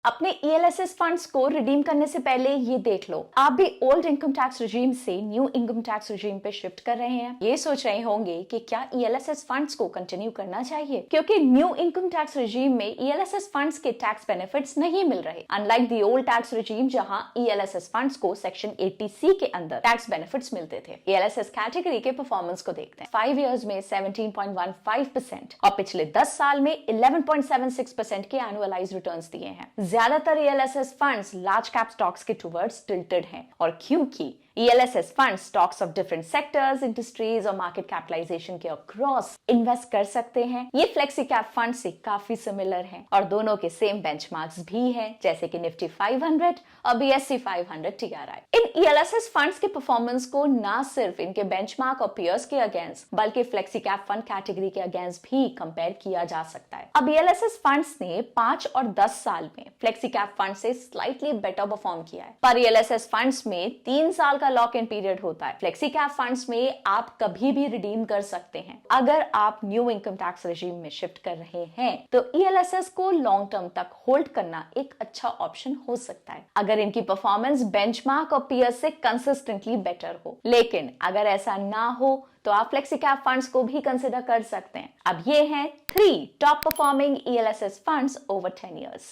अपने ELSS funds को redeem करने से पहले ये देख लो, आप भी ओल्ड इनकम टैक्स रिजीम से न्यू इनकम टैक्स रिजीम पे शिफ्ट कर रहे हैं। ये सोच रहे होंगे कि क्या ELSS फंड्स को कंटिन्यू करना चाहिए, क्योंकि न्यू इनकम टैक्स रिजीम में ELSS फंड्स के टैक्स बेनिफिट्स नहीं मिल रहे, unlike the old tax regime जहां ELSS फंड्स को सेक्शन 80C के अंदर टैक्स बेनिफिट्स मिलते थे। ELSS कैटेगरी के परफॉर्मेंस को देखते हैं। 5 इयर्स में 17.15% और पिछले 10 साल में 11.76% के एनुअलाइज रिटर्न्स दिए हैं। ज्यादातर ELSS funds large cap stocks के टुवर्ड्स टिल्टेड हैं, और क्योंकि ELSS fund stocks of different sectors, industries और मार्केट कैपिटलाइजेशन के अक्रॉस इन्वेस्ट कर सकते हैं। ये फ्लेक्सी कैप फंड से काफी सिमिलर हैं और दोनों के सेम बेंचमार्क्स भी हैं, जैसे कि निफ्टी 500 और BSE 500 TRI। इन ELSS फंड्स के परफॉर्मेंस को ना सिर्फ इनके बेंचमार्क और पीयर्स के अगेंस्ट बल्कि फ्लेक्सी कैप फंड कैटेगरी के अगेंस्ट भी कंपेयर किया जा सकता है। अब ELSS फंड्स ने 5 और 10 साल में फ्लेक्सी कैप फंड से स्लाइटली बेटर परफॉर्म किया है, पर ELSS फंड्स में 3 साल का लॉक इन पीरियड होता है। फ्लेक्सी कैप फंड्स में आप कभी भी रिडीम कर सकते हैं। अगर आप न्यू इनकम टैक्स रेजिम में शिफ्ट कर रहे हैं तो ELSS को लॉन्ग टर्म तक होल्ड करना एक अच्छा ऑप्शन हो सकता है, अगर इनकी परफॉर्मेंस बेंचमार्क और पीयर्स से कंसिस्टेंटली बेटर हो। लेकिन अगर ऐसा ना हो तो आप फ्लेक्सी कैप फंड्स को भी कंसिडर कर सकते हैं। अब ये हैं 3 top performing ELSS funds over 10 years.